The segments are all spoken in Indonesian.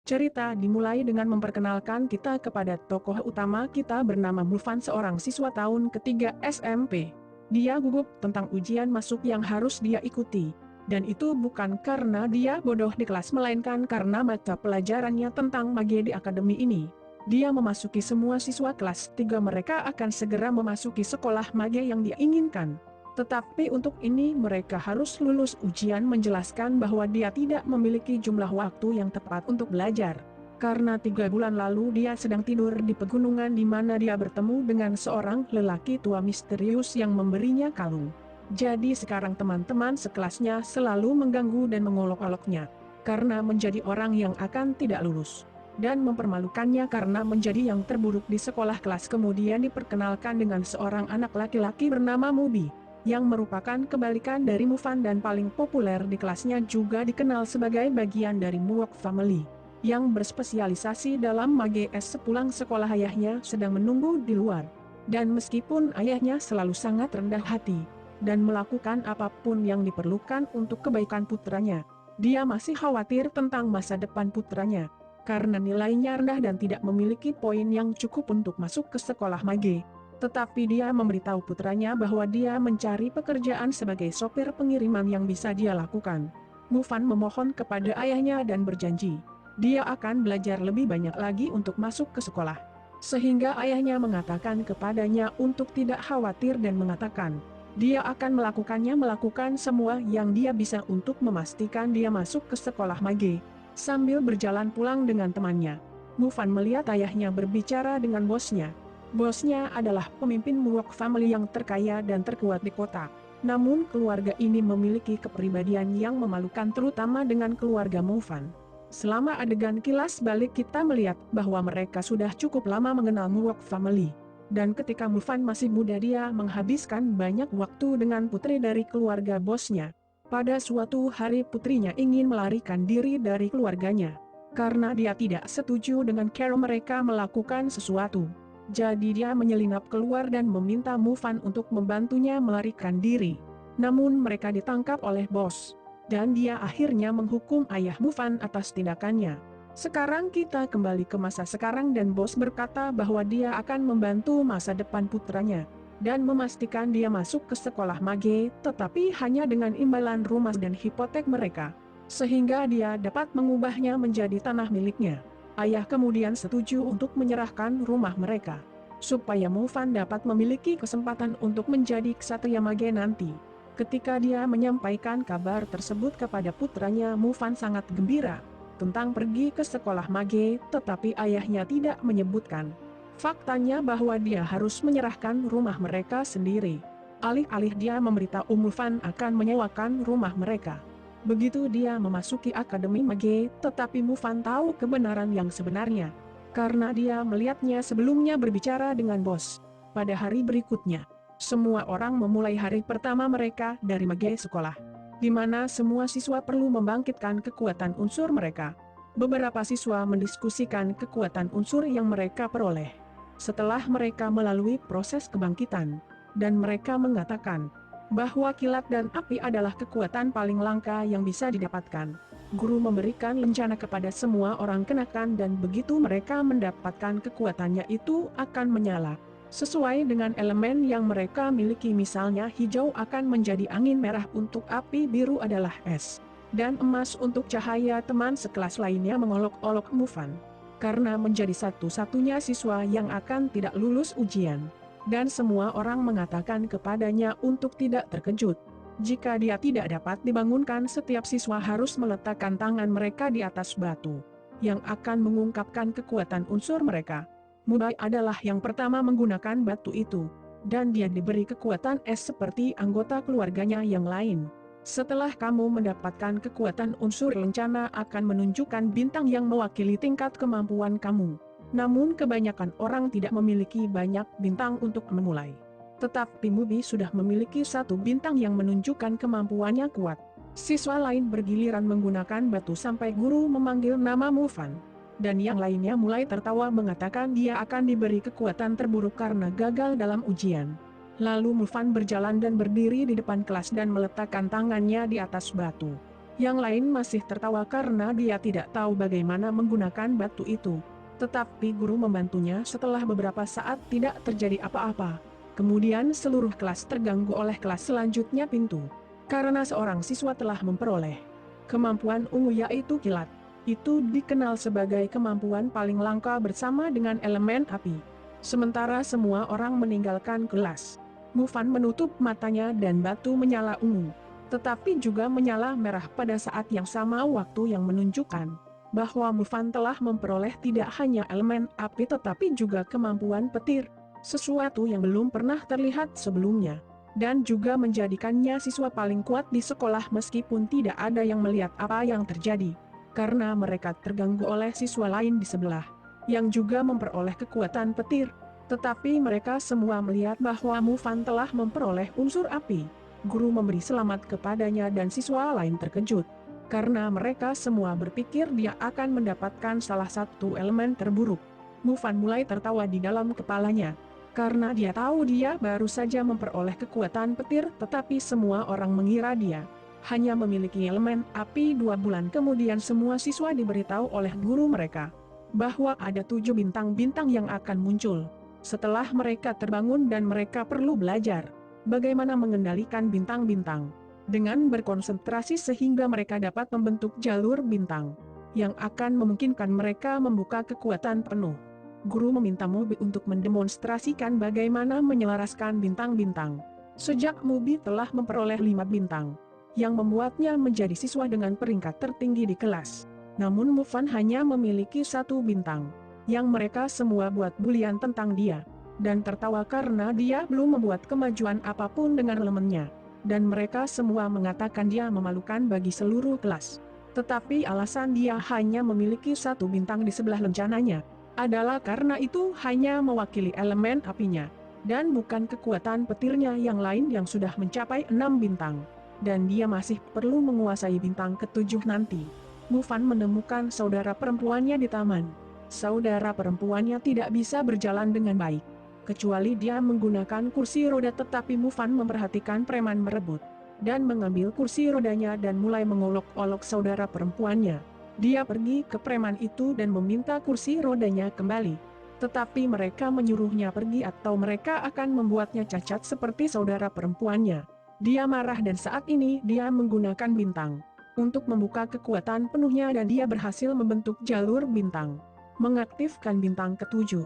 Cerita dimulai dengan memperkenalkan kita kepada tokoh utama kita bernama Mulvan, seorang siswa tahun ketiga SMP. Dia gugup tentang ujian masuk yang harus dia ikuti. Dan itu bukan karena dia bodoh di kelas, melainkan karena mata pelajarannya tentang mage di akademi ini. Dia memasuki semua siswa kelas 3 mereka akan segera memasuki sekolah mage yang dia inginkan. Tetapi untuk ini mereka harus lulus ujian, menjelaskan bahwa dia tidak memiliki jumlah waktu yang tepat untuk belajar. Karena 3 bulan lalu dia sedang tidur di pegunungan di mana dia bertemu dengan seorang lelaki tua misterius yang memberinya kalung. Jadi sekarang teman-teman sekelasnya selalu mengganggu dan mengolok-oloknya. Karena menjadi orang yang akan tidak lulus. Dan mempermalukannya karena menjadi yang terburuk di sekolah kelas. Kemudian diperkenalkan dengan seorang anak laki-laki bernama Mubi, yang merupakan kebalikan dari Mulvan dan paling populer di kelasnya, juga dikenal sebagai bagian dari Muok Family, yang berspesialisasi dalam mage es. Sepulang sekolah ayahnya sedang menunggu di luar. Dan meskipun ayahnya selalu sangat rendah hati, dan melakukan apapun yang diperlukan untuk kebaikan putranya, dia masih khawatir tentang masa depan putranya. Karena nilainya rendah dan tidak memiliki poin yang cukup untuk masuk ke sekolah mage. Tetapi dia memberitahu putranya bahwa dia mencari pekerjaan sebagai sopir pengiriman yang bisa dia lakukan. Mulvan memohon kepada ayahnya dan berjanji, dia akan belajar lebih banyak lagi untuk masuk ke sekolah. Sehingga ayahnya mengatakan kepadanya untuk tidak khawatir dan mengatakan, dia akan melakukan semua yang dia bisa untuk memastikan dia masuk ke sekolah mage. Sambil berjalan pulang dengan temannya, Mulvan melihat ayahnya berbicara dengan bosnya. Bosnya adalah pemimpin Muok Family yang terkaya dan terkuat di kota. Namun keluarga ini memiliki kepribadian yang memalukan, terutama dengan keluarga Mulvan. Selama adegan kilas balik kita melihat bahwa mereka sudah cukup lama mengenal Muok Family. Dan ketika Mulvan masih muda dia menghabiskan banyak waktu dengan putri dari keluarga bosnya. Pada suatu hari putrinya ingin melarikan diri dari keluarganya. Karena dia tidak setuju dengan cara mereka melakukan sesuatu. Jadi dia menyelinap keluar dan meminta Mulvan untuk membantunya melarikan diri. Namun mereka ditangkap oleh bos. Dan dia akhirnya menghukum ayah Mulvan atas tindakannya. Sekarang kita kembali ke masa sekarang dan bos berkata bahwa dia akan membantu masa depan putranya. Dan memastikan dia masuk ke sekolah mage, tetapi hanya dengan imbalan rumah dan hipotek mereka. Sehingga dia dapat mengubahnya menjadi tanah miliknya. Ayah kemudian setuju untuk menyerahkan rumah mereka, supaya Mulvan dapat memiliki kesempatan untuk menjadi ksatria mage nanti. Ketika dia menyampaikan kabar tersebut kepada putranya, Mulvan sangat gembira tentang pergi ke sekolah mage, tetapi ayahnya tidak menyebutkan faktanya bahwa dia harus menyerahkan rumah mereka sendiri. Alih-alih dia memberitahu Mulvan akan menyewakan rumah mereka. Begitu dia memasuki akademi mage, tetapi Mulvan tahu kebenaran yang sebenarnya. Karena dia melihatnya sebelumnya berbicara dengan bos. Pada hari berikutnya, semua orang memulai hari pertama mereka dari mage sekolah, di mana semua siswa perlu membangkitkan kekuatan unsur mereka. Beberapa siswa mendiskusikan kekuatan unsur yang mereka peroleh setelah mereka melalui proses kebangkitan, dan mereka mengatakan bahwa kilat dan api adalah kekuatan paling langka yang bisa didapatkan. Guru memberikan lencana kepada semua orang kenakan dan begitu mereka mendapatkan kekuatannya itu akan menyala sesuai dengan elemen yang mereka miliki. Misalnya hijau akan menjadi angin, merah untuk api, biru adalah es, dan emas untuk cahaya. Teman sekelas lainnya mengolok-olok Mulvan karena menjadi satu-satunya siswa yang akan tidak lulus ujian. Dan semua orang mengatakan kepadanya untuk tidak terkejut. Jika dia tidak dapat dibangunkan, setiap siswa harus meletakkan tangan mereka di atas batu, yang akan mengungkapkan kekuatan unsur mereka. Mubai adalah yang pertama menggunakan batu itu, dan dia diberi kekuatan es seperti anggota keluarganya yang lain. Setelah kamu mendapatkan kekuatan unsur, lencana akan menunjukkan bintang yang mewakili tingkat kemampuan kamu. Namun kebanyakan orang tidak memiliki banyak bintang untuk memulai. Tetapi Mubi sudah memiliki satu bintang yang menunjukkan kemampuannya kuat. Siswa lain bergiliran menggunakan batu sampai guru memanggil nama Mulvan. Dan yang lainnya mulai tertawa mengatakan dia akan diberi kekuatan terburuk karena gagal dalam ujian. Lalu Mulvan berjalan dan berdiri di depan kelas dan meletakkan tangannya di atas batu. Yang lain masih tertawa karena dia tidak tahu bagaimana menggunakan batu itu. Tetapi guru membantunya. Setelah beberapa saat tidak terjadi apa-apa. Kemudian seluruh kelas terganggu oleh kelas selanjutnya pintu. Karena seorang siswa telah memperoleh kemampuan ungu yaitu kilat. Itu dikenal sebagai kemampuan paling langka bersama dengan elemen api. Sementara semua orang meninggalkan kelas. Mufan menutup matanya dan batu menyala ungu. Tetapi juga menyala merah pada saat yang sama, waktu yang menunjukkan bahwa Mufan telah memperoleh tidak hanya elemen api tetapi juga kemampuan petir, sesuatu yang belum pernah terlihat sebelumnya, dan juga menjadikannya siswa paling kuat di sekolah meskipun tidak ada yang melihat apa yang terjadi, karena mereka terganggu oleh siswa lain di sebelah, yang juga memperoleh kekuatan petir, tetapi mereka semua melihat bahwa Mufan telah memperoleh unsur api. Guru memberi selamat kepadanya dan siswa lain terkejut, karena mereka semua berpikir dia akan mendapatkan salah satu elemen terburuk. Mufan mulai tertawa di dalam kepalanya, karena dia tahu dia baru saja memperoleh kekuatan petir, tetapi semua orang mengira dia hanya memiliki elemen api. 2 bulan kemudian semua siswa diberitahu oleh guru mereka bahwa ada 7 bintang-bintang yang akan muncul. Setelah mereka terbangun dan mereka perlu belajar bagaimana mengendalikan bintang-bintang dengan berkonsentrasi sehingga mereka dapat membentuk jalur bintang yang akan memungkinkan mereka membuka kekuatan penuh. Guru meminta Mubi untuk mendemonstrasikan bagaimana menyelaraskan bintang-bintang. Sejak Mubi telah memperoleh 5 bintang, yang membuatnya menjadi siswa dengan peringkat tertinggi di kelas. Namun Mufan hanya memiliki 1 bintang, yang mereka semua buat bulian tentang dia dan tertawa karena dia belum membuat kemajuan apapun dengan elemennya. Dan mereka semua mengatakan dia memalukan bagi seluruh kelas. Tetapi alasan dia hanya memiliki 1 bintang di sebelah lencananya adalah karena itu hanya mewakili elemen apinya, dan bukan kekuatan petirnya yang lain yang sudah mencapai 6 bintang. Dan dia masih perlu menguasai bintang ke-7 nanti. Mufan menemukan saudara perempuannya di taman. Saudara perempuannya tidak bisa berjalan dengan baik, kecuali dia menggunakan kursi roda, tetapi Mufan memperhatikan preman merebut dan mengambil kursi rodanya dan mulai mengolok-olok saudara perempuannya. Dia pergi ke preman itu dan meminta kursi rodanya kembali. Tetapi mereka menyuruhnya pergi atau mereka akan membuatnya cacat seperti saudara perempuannya. Dia marah dan saat ini dia menggunakan bintang untuk membuka kekuatan penuhnya dan dia berhasil membentuk jalur bintang, mengaktifkan bintang ke-7.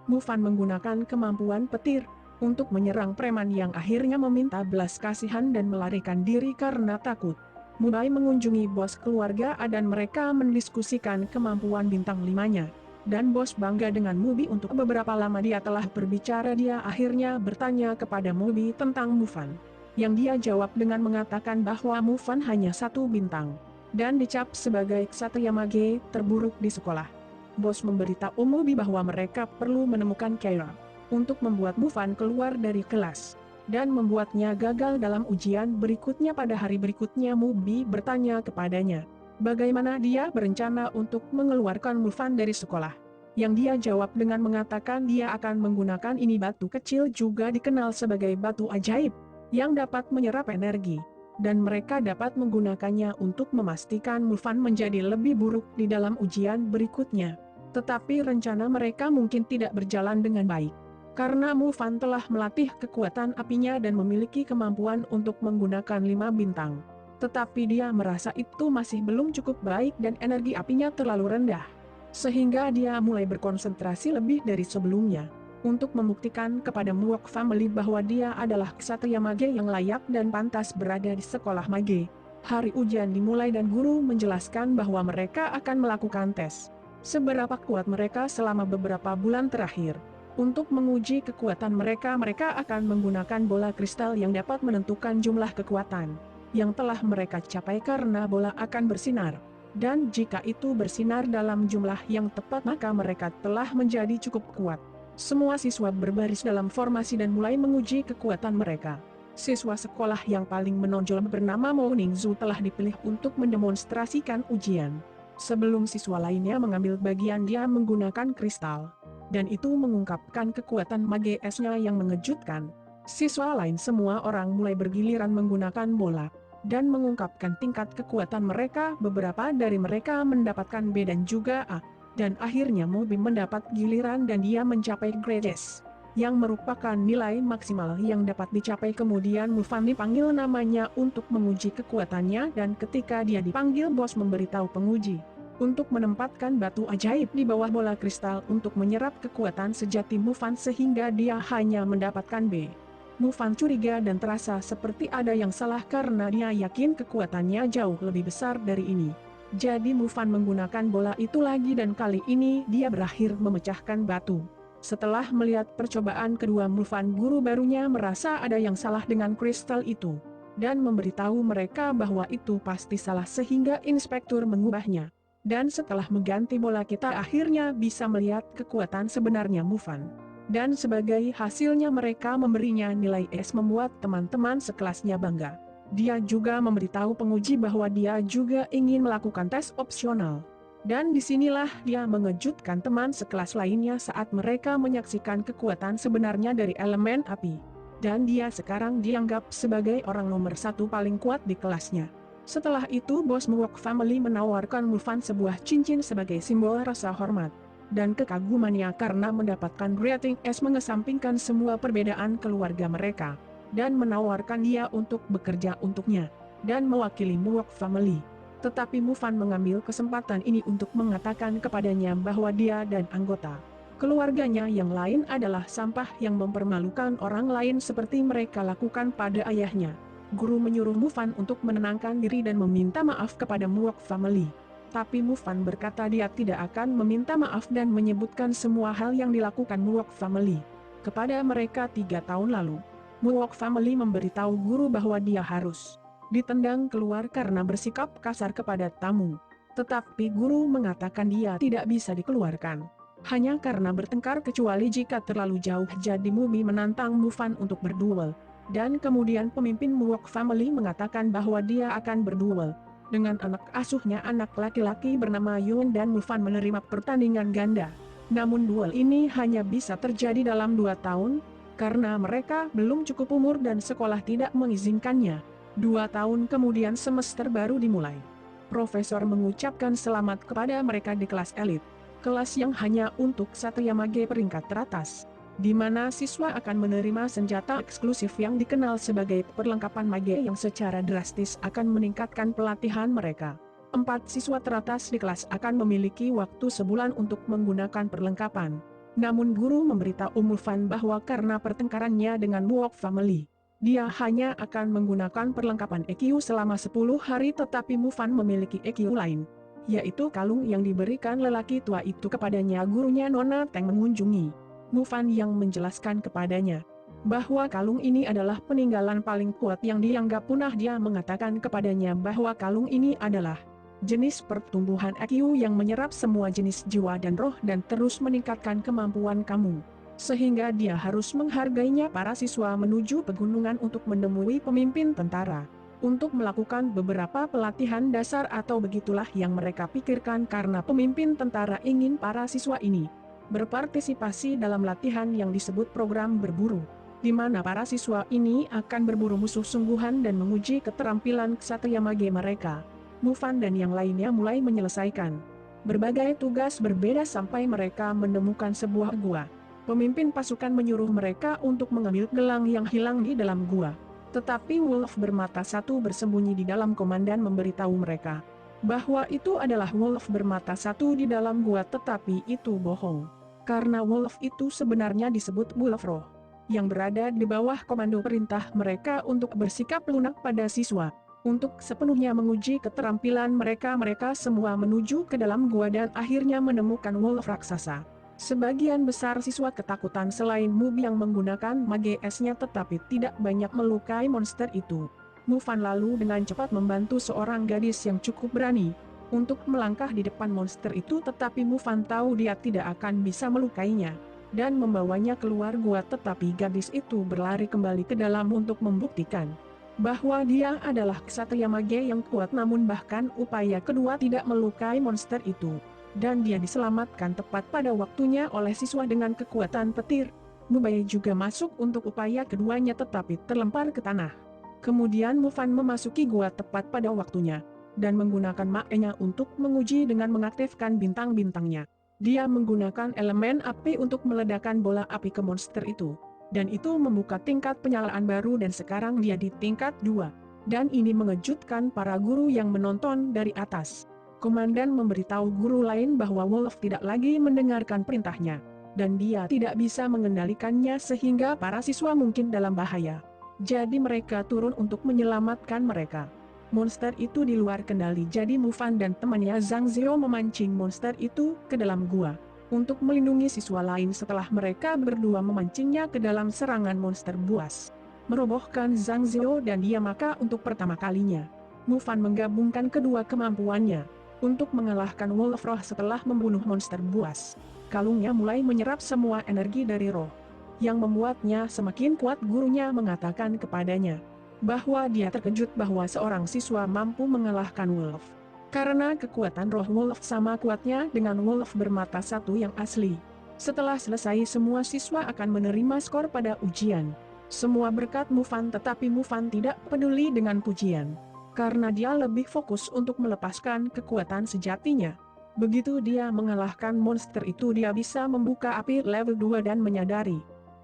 Mufan menggunakan kemampuan petir untuk menyerang preman yang akhirnya meminta belas kasihan dan melarikan diri karena takut. Mubai mengunjungi bos keluarga dan mereka mendiskusikan kemampuan bintang 5-nya. Dan bos bangga dengan Mubi. Untuk beberapa lama dia telah berbicara. Dia akhirnya bertanya kepada Mubi tentang Mufan, yang dia jawab dengan mengatakan bahwa Mufan hanya 1 bintang dan dicap sebagai ksatria mage terburuk di sekolah. Bos memberitahu Mubi bahwa mereka perlu menemukan Kaira untuk membuat Mufan keluar dari kelas dan membuatnya gagal dalam ujian berikutnya. Pada hari berikutnya Mubi bertanya kepadanya bagaimana dia berencana untuk mengeluarkan Mufan dari sekolah, yang dia jawab dengan mengatakan dia akan menggunakan ini batu kecil, juga dikenal sebagai batu ajaib, yang dapat menyerap energi, dan mereka dapat menggunakannya untuk memastikan Mufan menjadi lebih buruk di dalam ujian berikutnya. Tetapi rencana mereka mungkin tidak berjalan dengan baik, karena Mufan telah melatih kekuatan apinya dan memiliki kemampuan untuk menggunakan 5 bintang. Tetapi dia merasa itu masih belum cukup baik dan energi apinya terlalu rendah, sehingga dia mulai berkonsentrasi lebih dari sebelumnya untuk membuktikan kepada Muok Family bahwa dia adalah ksatria mage yang layak dan pantas berada di sekolah mage. Hari ujian dimulai dan guru menjelaskan bahwa mereka akan melakukan tes seberapa kuat mereka selama beberapa bulan terakhir. Untuk menguji kekuatan mereka, mereka akan menggunakan bola kristal yang dapat menentukan jumlah kekuatan yang telah mereka capai karena bola akan bersinar. Dan jika itu bersinar dalam jumlah yang tepat maka mereka telah menjadi cukup kuat. Semua siswa berbaris dalam formasi dan mulai menguji kekuatan mereka. Siswa sekolah yang paling menonjol bernama Mo Ningzu telah dipilih untuk mendemonstrasikan ujian. Sebelum siswa lainnya mengambil bagian, dia menggunakan kristal, dan itu mengungkapkan kekuatan mage esnya yang mengejutkan. Siswa lain semua orang mulai bergiliran menggunakan bola dan mengungkapkan tingkat kekuatan mereka. Beberapa dari mereka mendapatkan B dan juga A, dan akhirnya Mubi mendapat giliran dan dia mencapai grade S, yang merupakan nilai maksimal yang dapat dicapai. Kemudian Mufan dipanggil namanya untuk menguji kekuatannya, dan ketika dia dipanggil, bos memberitahu penguji untuk menempatkan batu ajaib di bawah bola kristal untuk menyerap kekuatan sejati Mufan sehingga dia hanya mendapatkan B. Mufan curiga dan terasa seperti ada yang salah karena dia yakin kekuatannya jauh lebih besar dari ini. Jadi Mufan menggunakan bola itu lagi dan kali ini dia berakhir memecahkan batu. Setelah melihat percobaan kedua Mufan, guru barunya merasa ada yang salah dengan kristal itu dan memberitahu mereka bahwa itu pasti salah sehingga inspektur mengubahnya. Dan setelah mengganti bola kita akhirnya bisa melihat kekuatan sebenarnya Mufan. Dan sebagai hasilnya mereka memberinya nilai S, membuat teman-teman sekelasnya bangga. Dia juga memberitahu penguji bahwa dia juga ingin melakukan tes opsional. Dan disinilah dia mengejutkan teman sekelas lainnya saat mereka menyaksikan kekuatan sebenarnya dari elemen api. Dan dia sekarang dianggap sebagai orang nomor satu paling kuat di kelasnya. Setelah itu bos Muok Family menawarkan Mufan sebuah cincin sebagai simbol rasa hormat dan kekagumannya karena mendapatkan rating S, mengesampingkan semua perbedaan keluarga mereka, dan menawarkan dia untuk bekerja untuknya dan mewakili Muok Family. Tetapi Mufan mengambil kesempatan ini untuk mengatakan kepadanya bahwa dia dan anggota keluarganya yang lain adalah sampah yang mempermalukan orang lain seperti mereka lakukan pada ayahnya. Guru menyuruh Mufan untuk menenangkan diri dan meminta maaf kepada Muok Family. Tapi Mufan berkata dia tidak akan meminta maaf dan menyebutkan semua hal yang dilakukan Muok Family kepada mereka 3 tahun lalu. Muok Family memberitahu guru bahwa dia harus ditendang keluar karena bersikap kasar kepada tamu. Tetapi guru mengatakan dia tidak bisa dikeluarkan hanya karena bertengkar kecuali jika terlalu jauh. Jadi Mubi menantang Mufan untuk berduel. Dan kemudian pemimpin Muok Family mengatakan bahwa dia akan berduel dengan anak asuhnya, anak laki-laki bernama Yun, dan Mufan menerima pertandingan ganda. Namun duel ini hanya bisa terjadi dalam 2 tahun, karena mereka belum cukup umur dan sekolah tidak mengizinkannya. 2 tahun kemudian semester baru dimulai. Profesor mengucapkan selamat kepada mereka di kelas elit, kelas yang hanya untuk Satria Mage peringkat teratas, di mana siswa akan menerima senjata eksklusif yang dikenal sebagai perlengkapan mage yang secara drastis akan meningkatkan pelatihan mereka. 4 siswa teratas di kelas akan memiliki waktu sebulan untuk menggunakan perlengkapan. Namun guru memberitahu Mufan bahwa karena pertengkarannya dengan Muok Family, dia hanya akan menggunakan perlengkapan EQ selama 10 hari. Tetapi Mufan memiliki EQ lain, yaitu kalung yang diberikan lelaki tua itu kepadanya. Gurunya Nona Teng mengunjungi Mufan yang menjelaskan kepadanya bahwa kalung ini adalah peninggalan paling kuat yang dianggap punah. Dia mengatakan kepadanya bahwa kalung ini adalah jenis pertumbuhan EQ yang menyerap semua jenis jiwa dan roh dan terus meningkatkan kemampuan kamu, sehingga dia harus menghargainya. Para siswa menuju pegunungan untuk menemui pemimpin tentara untuk melakukan beberapa pelatihan dasar, atau begitulah yang mereka pikirkan, karena pemimpin tentara ingin para siswa ini berpartisipasi dalam latihan yang disebut program berburu, di mana para siswa ini akan berburu musuh sungguhan dan menguji keterampilan ksatria mage mereka. Mufan dan yang lainnya mulai menyelesaikan berbagai tugas berbeda sampai mereka menemukan sebuah gua. Pemimpin pasukan menyuruh mereka untuk mengambil gelang yang hilang di dalam gua. Tetapi Wolf bermata satu bersembunyi di dalam. Komandan memberitahu mereka bahwa itu adalah Wolf bermata satu di dalam gua, tetapi itu bohong. Karena Wolf itu sebenarnya disebut Wolf Roh, yang berada di bawah komando perintah mereka untuk bersikap lunak pada siswa. Untuk sepenuhnya menguji keterampilan mereka, mereka semua menuju ke dalam gua dan akhirnya menemukan Wolf raksasa. Sebagian besar siswa ketakutan selain Mubi yang menggunakan mage S-nya, tetapi tidak banyak melukai monster itu. Mufan lalu dengan cepat membantu seorang gadis yang cukup berani untuk melangkah di depan monster itu, tetapi Mufan tahu dia tidak akan bisa melukainya dan membawanya keluar gua. Tetapi gadis itu berlari kembali ke dalam untuk membuktikan bahwa dia adalah ksatria mage yang kuat. Namun bahkan upaya kedua tidak melukai monster itu, dan dia diselamatkan tepat pada waktunya oleh siswa dengan kekuatan petir. Mubai juga masuk untuk upaya keduanya tetapi terlempar ke tanah. Kemudian Mufan memasuki gua tepat pada waktunya, dan menggunakan maknya untuk menguji dengan mengaktifkan bintang-bintangnya. Dia menggunakan elemen api untuk meledakkan bola api ke monster itu. Dan itu membuka tingkat penyalaan baru dan sekarang dia di tingkat 2. Dan ini mengejutkan para guru yang menonton dari atas. Komandan memberitahu guru lain bahwa Wolf tidak lagi mendengarkan perintahnya. Dan dia tidak bisa mengendalikannya sehingga para siswa mungkin dalam bahaya. Jadi mereka turun untuk menyelamatkan mereka. Monster itu di luar kendali, jadi Mufan dan temannya Zhang Zhao memancing monster itu ke dalam gua untuk melindungi siswa lain setelah mereka berdua memancingnya ke dalam serangan monster buas. Merobohkan Zhang Zhao dan dia maka untuk pertama kalinya. Mufan menggabungkan kedua kemampuannya untuk mengalahkan Wolf Roh setelah membunuh monster buas. Kalungnya mulai menyerap semua energi dari roh. Yang membuatnya semakin kuat. Gurunya mengatakan kepadanya bahwa dia terkejut bahwa seorang siswa mampu mengalahkan Wolf. Karena kekuatan roh Wolf sama kuatnya dengan Wolf bermata satu yang asli. Setelah selesai semua siswa akan menerima skor pada ujian. Semua berkat Mufan, tetapi Mufan tidak peduli dengan pujian. Karena dia lebih fokus untuk melepaskan kekuatan sejatinya. Begitu dia mengalahkan monster itu, dia bisa membuka api level 2 dan menyadari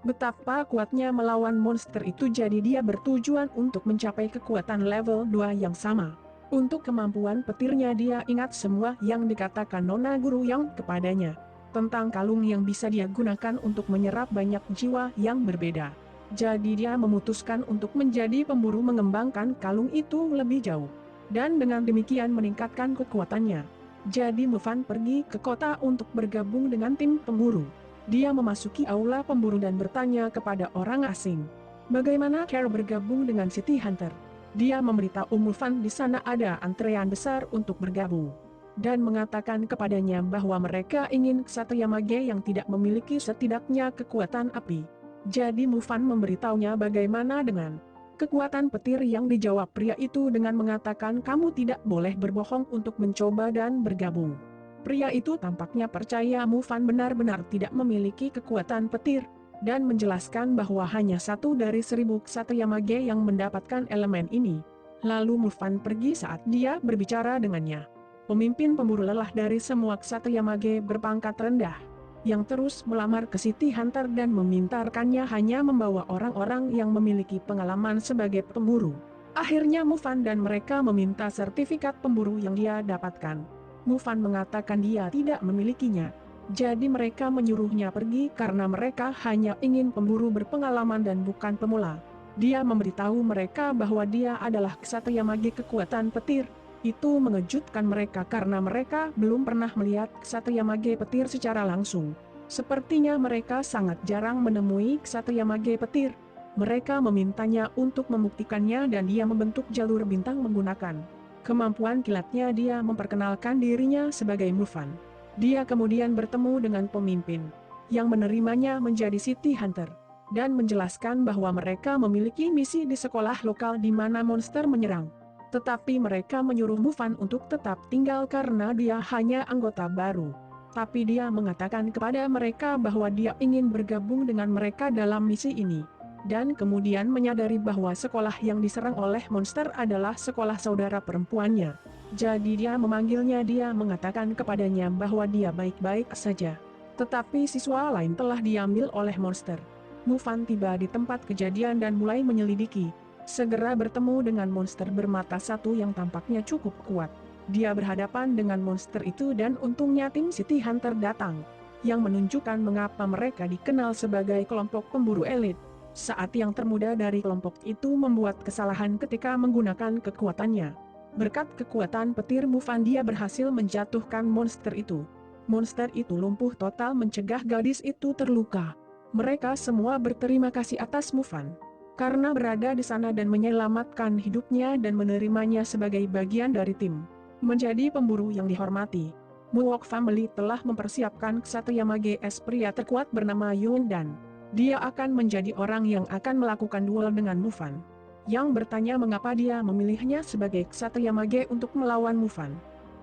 betapa kuatnya melawan monster itu, jadi dia bertujuan untuk mencapai kekuatan level 2 yang sama. Untuk kemampuan petirnya dia ingat semua yang dikatakan Nona Guru yang kepadanya tentang kalung yang bisa dia gunakan untuk menyerap banyak jiwa yang berbeda. Jadi dia memutuskan untuk menjadi pemburu, mengembangkan kalung itu lebih jauh. Dan dengan demikian meningkatkan kekuatannya. Jadi Mufan pergi ke kota untuk bergabung dengan tim pemburu. Dia memasuki aula pemburu dan bertanya kepada orang asing, bagaimana cara bergabung dengan City Hunter. Dia memberitahu Mufan di sana ada antrean besar untuk bergabung. Dan mengatakan kepadanya bahwa mereka ingin Ksatria Mage yang tidak memiliki setidaknya kekuatan api. Jadi Mufan memberitahunya bagaimana dengan kekuatan petir, yang dijawab pria itu dengan mengatakan kamu tidak boleh berbohong untuk mencoba dan bergabung. Pria itu tampaknya percaya Mufan benar-benar tidak memiliki kekuatan petir, dan menjelaskan bahwa hanya 1 dari 1000 Ksatria Mage yang mendapatkan elemen ini. Lalu Mufan pergi saat dia berbicara dengannya. Pemimpin pemburu lelah dari semua Ksatria Mage berpangkat rendah, yang terus melamar ke City Hunter dan memintarkannya hanya membawa orang-orang yang memiliki pengalaman sebagai pemburu. Akhirnya Mufan dan mereka meminta sertifikat pemburu yang dia dapatkan. Mufan mengatakan dia tidak memilikinya. Jadi mereka menyuruhnya pergi karena mereka hanya ingin pemburu berpengalaman dan bukan pemula. Dia memberitahu mereka bahwa dia adalah Ksatria Mage kekuatan petir. Itu mengejutkan mereka karena mereka belum pernah melihat Ksatria Mage petir secara langsung. Sepertinya mereka sangat jarang menemui Ksatria Mage petir. Mereka memintanya untuk membuktikannya dan dia membentuk jalur bintang menggunakan kemampuan kilatnya. Dia memperkenalkan dirinya sebagai Mufan. Dia kemudian bertemu dengan pemimpin yang menerimanya menjadi City Hunter dan menjelaskan bahwa mereka memiliki misi di sekolah lokal di mana monster menyerang. Tetapi mereka menyuruh Mufan untuk tetap tinggal karena dia hanya anggota baru. Tapi dia mengatakan kepada mereka bahwa dia ingin bergabung dengan mereka dalam misi ini. Dan kemudian menyadari bahwa sekolah yang diserang oleh monster adalah sekolah saudara perempuannya. Jadi dia memanggilnya. Dia mengatakan kepadanya bahwa dia baik-baik saja. Tetapi siswa lain telah diambil oleh monster. Mufan tiba di tempat kejadian dan mulai menyelidiki. Segera bertemu dengan monster bermata satu yang tampaknya cukup kuat. Dia berhadapan dengan monster itu dan untungnya tim City Hunter datang, yang menunjukkan mengapa mereka dikenal sebagai kelompok pemburu elit. Saat yang termuda dari kelompok itu membuat kesalahan ketika menggunakan kekuatannya. Berkat kekuatan petir Mufan dia berhasil menjatuhkan monster itu. Monster itu lumpuh total, mencegah gadis itu terluka. Mereka semua berterima kasih atas Mufan karena berada di sana dan menyelamatkan hidupnya dan menerimanya sebagai bagian dari tim. Menjadi pemburu yang dihormati, Muwok Family telah mempersiapkan Ksatria Mage S pria terkuat bernama Yun dan dia akan menjadi orang yang akan melakukan duel dengan Mufan. Yang bertanya mengapa dia memilihnya sebagai Ksatria Mage untuk melawan Mufan.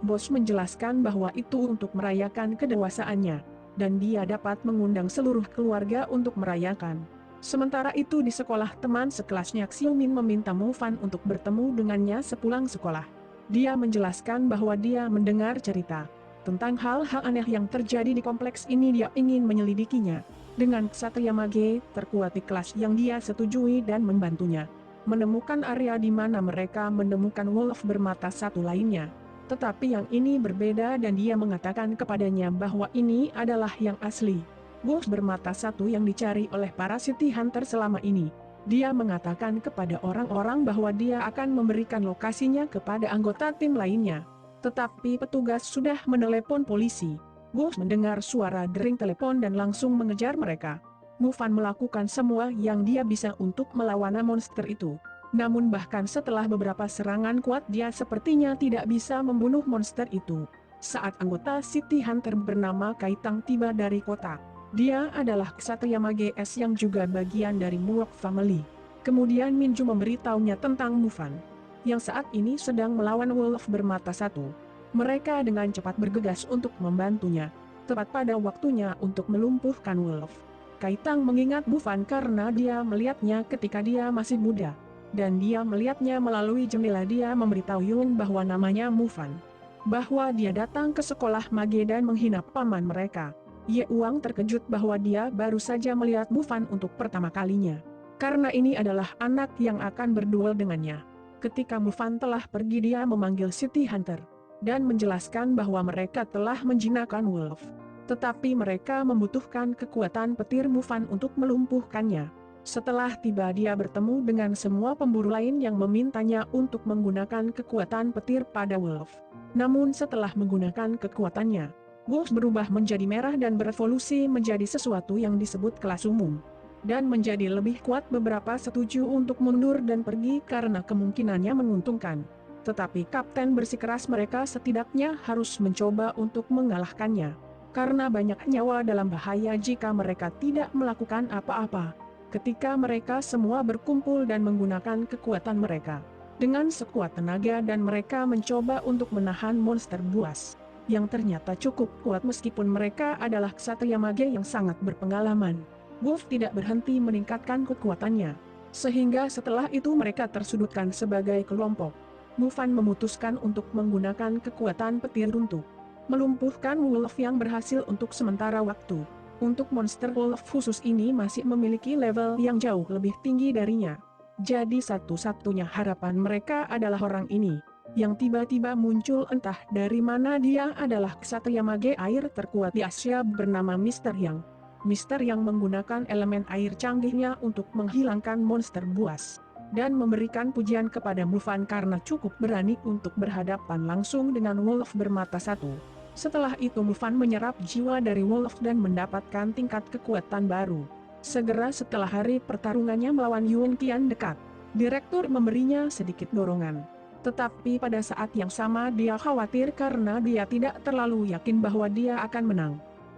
Bos menjelaskan bahwa itu untuk merayakan kedewasaannya, dan dia dapat mengundang seluruh keluarga untuk merayakan. Sementara itu di sekolah, teman sekelasnya Xiumin meminta Mufan untuk bertemu dengannya sepulang sekolah. Dia menjelaskan bahwa dia mendengar cerita tentang hal-hal aneh yang terjadi di kompleks ini. Dia ingin menyelidikinya dengan Ksatria Mage terkuat di kelas yang dia setujui dan membantunya menemukan area di mana mereka menemukan wolf bermata satu lainnya. Tetapi yang ini berbeda dan dia mengatakan kepadanya bahwa ini adalah yang asli. Wolf bermata satu yang dicari oleh para city hunter selama ini. Dia mengatakan kepada orang-orang bahwa dia akan memberikan lokasinya kepada anggota tim lainnya. Tetapi petugas sudah menelepon polisi. Wolf mendengar suara dering telepon dan langsung mengejar mereka. Mufan melakukan semua yang dia bisa untuk melawan monster itu. Namun bahkan setelah beberapa serangan kuat dia sepertinya tidak bisa membunuh monster itu. Saat anggota City Hunter bernama Kaitang tiba dari kota, dia adalah Ksatria Mage S yang juga bagian dari Muok Family. Kemudian Minju memberitahunya tentang Mufan, yang saat ini sedang melawan Wolf bermata satu. Mereka dengan cepat bergegas untuk membantunya, tepat pada waktunya untuk melumpuhkan Wolf. Kaitang mengingat Mufan karena dia melihatnya ketika dia masih muda. Dan dia melihatnya melalui jendela. Dia memberitahu Yun bahwa namanya Mufan. Bahwa dia datang ke sekolah mage dan menghina paman mereka. Ye Uang terkejut bahwa dia baru saja melihat Mufan untuk pertama kalinya. Karena ini adalah anak yang akan berduel dengannya. Ketika Mufan telah pergi dia memanggil City Hunter. Dan menjelaskan bahwa mereka telah menjinakkan Wolf. Tetapi mereka membutuhkan kekuatan petir Mufan untuk melumpuhkannya. Setelah tiba dia bertemu dengan semua pemburu lain yang memintanya untuk menggunakan kekuatan petir pada Wolf. Namun setelah menggunakan kekuatannya, Wolf berubah menjadi merah dan berevolusi menjadi sesuatu yang disebut kelas umum. Dan menjadi lebih kuat. Beberapa setuju untuk mundur dan pergi karena kemungkinannya menguntungkan. Tetapi kapten bersikeras mereka setidaknya harus mencoba untuk mengalahkannya. Karena banyak nyawa dalam bahaya jika mereka tidak melakukan apa-apa. Ketika mereka semua berkumpul dan menggunakan kekuatan mereka dengan sekuat tenaga dan mereka mencoba untuk menahan monster buas yang ternyata cukup kuat meskipun mereka adalah Ksatria Mage yang sangat berpengalaman. Wolf tidak berhenti meningkatkan kekuatannya, sehingga setelah itu mereka tersudutkan sebagai kelompok. Mufan memutuskan untuk menggunakan kekuatan petir untuk melumpuhkan Wolf yang berhasil untuk sementara waktu. Untuk monster Wolf khusus ini masih memiliki level yang jauh lebih tinggi darinya. Jadi satu-satunya harapan mereka adalah orang ini, yang tiba-tiba muncul entah dari mana. Dia adalah Ksatria Mage air terkuat di Asia bernama Mr. Yang. Mr. Yang menggunakan elemen air canggihnya untuk menghilangkan monster buas. Dan memberikan pujian kepada Mufan karena cukup berani untuk berhadapan langsung dengan Wolf bermata satu. Setelah itu Mufan menyerap jiwa dari Wolf dan mendapatkan tingkat kekuatan baru. Segera setelah hari pertarungannya melawan Yuan kian dekat, direktur memberinya sedikit dorongan. Tetapi pada saat yang sama dia khawatir karena dia tidak terlalu yakin bahwa dia akan menang.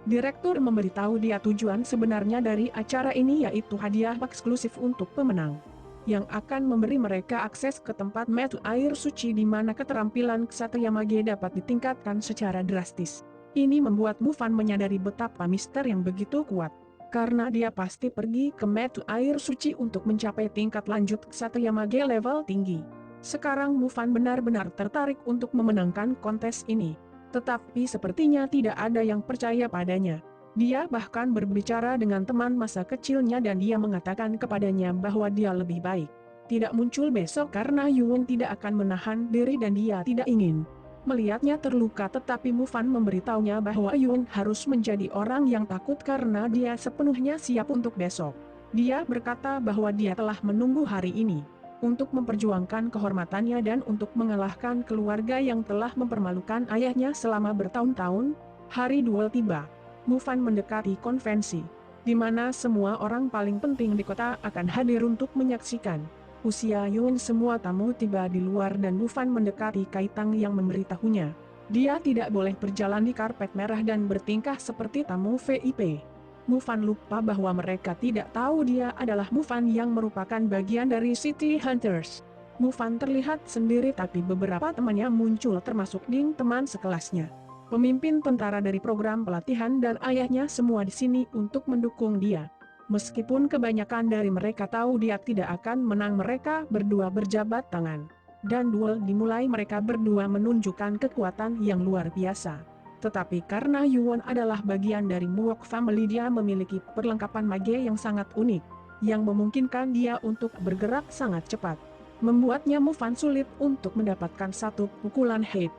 Direktur memberitahu dia tujuan sebenarnya dari acara ini yaitu hadiah eksklusif untuk pemenang, yang akan memberi mereka akses ke tempat metu air suci di mana keterampilan Ksatria Mage dapat ditingkatkan secara drastis. Ini membuat Mufan menyadari betapa Mister yang begitu kuat. Karena dia pasti pergi ke metu air suci untuk mencapai tingkat lanjut Ksatria Mage level tinggi. Sekarang Mufan benar-benar tertarik untuk memenangkan kontes ini. Tetapi sepertinya tidak ada yang percaya padanya. Dia bahkan berbicara dengan teman masa kecilnya dan dia mengatakan kepadanya bahwa dia lebih baik tidak muncul besok karena Yuan tidak akan menahan diri dan dia tidak ingin melihatnya terluka. Tetapi Mufan memberitahunya bahwa Yuan harus menjadi orang yang takut karena dia sepenuhnya siap untuk besok. Dia berkata bahwa dia telah menunggu hari ini untuk memperjuangkan kehormatannya dan untuk mengalahkan keluarga yang telah mempermalukan ayahnya selama bertahun-tahun. Hari duel tiba. Mufan mendekati konvensi, di mana semua orang paling penting di kota akan hadir untuk menyaksikan usia Yuan. Semua tamu tiba di luar dan Mufan mendekati Kaitang yang memberitahunya dia tidak boleh berjalan di karpet merah dan bertingkah seperti tamu VIP. Mufan lupa bahwa mereka tidak tahu dia adalah Mufan yang merupakan bagian dari City Hunters. Mufan terlihat sendiri tapi beberapa temannya muncul termasuk Ding teman sekelasnya, pemimpin tentara dari program pelatihan dan ayahnya semua di sini untuk mendukung dia. Meskipun kebanyakan dari mereka tahu dia tidak akan menang, mereka berdua berjabat tangan. Dan duel dimulai, mereka berdua menunjukkan kekuatan yang luar biasa. Tetapi karena Yuan adalah bagian dari Muok Family, dia memiliki perlengkapan mage yang sangat unik, yang memungkinkan dia untuk bergerak sangat cepat, membuatnya Mufan sulit untuk mendapatkan satu pukulan hit.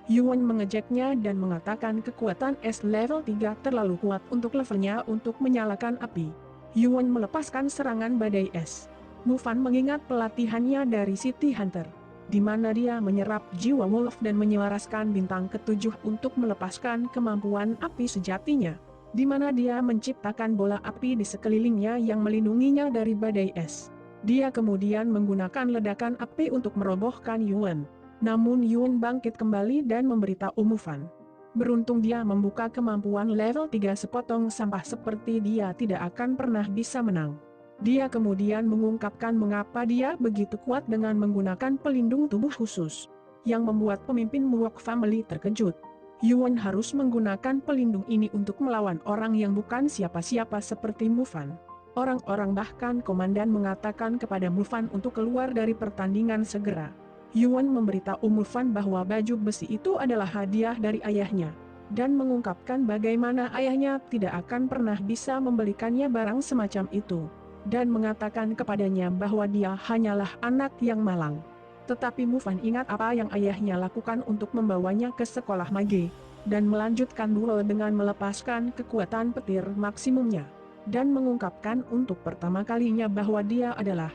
Yuan mengejeknya dan mengatakan kekuatan es level 3 terlalu kuat untuk levelnya untuk menyalakan api. Yuan melepaskan serangan badai es. Mufan mengingat pelatihannya dari City Hunter, di mana dia menyerap jiwa wolf dan menyelaraskan bintang ketujuh untuk melepaskan kemampuan api sejatinya, di mana dia menciptakan bola api di sekelilingnya yang melindunginya dari badai es. Dia kemudian menggunakan ledakan api untuk merobohkan Yuan. Namun Yuan bangkit kembali dan memberitahu Mufan. Beruntung dia membuka kemampuan level 3 sepotong sampah, seperti dia tidak akan pernah bisa menang. Dia kemudian mengungkapkan mengapa dia begitu kuat dengan menggunakan pelindung tubuh khusus, yang membuat pemimpin Muok Family terkejut. Yuan harus menggunakan pelindung ini untuk melawan orang yang bukan siapa-siapa seperti Mufan. Orang-orang bahkan komandan mengatakan kepada Mufan untuk keluar dari pertandingan segera. Yuan memberitahu Mufan bahwa baju besi itu adalah hadiah dari ayahnya, dan mengungkapkan bagaimana ayahnya tidak akan pernah bisa membelikannya barang semacam itu, dan mengatakan kepadanya bahwa dia hanyalah anak yang malang. Tetapi Mufan ingat apa yang ayahnya lakukan untuk membawanya ke sekolah mage, dan melanjutkan duel dengan melepaskan kekuatan petir maksimumnya, dan mengungkapkan untuk pertama kalinya bahwa dia adalah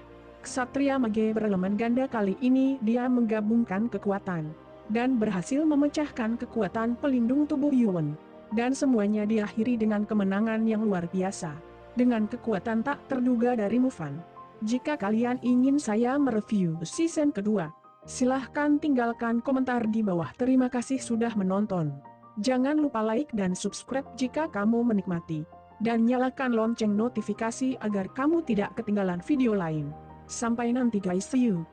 Ksatria Mage berelemen ganda. Kali ini dia menggabungkan kekuatan, dan berhasil memecahkan kekuatan pelindung tubuh Yuan. Dan semuanya diakhiri dengan kemenangan yang luar biasa, dengan kekuatan tak terduga dari Mufan. Jika kalian ingin saya mereview season kedua, silahkan tinggalkan komentar di bawah. Terima kasih sudah menonton. Jangan lupa like dan subscribe jika kamu menikmati, dan nyalakan lonceng notifikasi agar kamu tidak ketinggalan video lain. Sampai nanti guys, see you.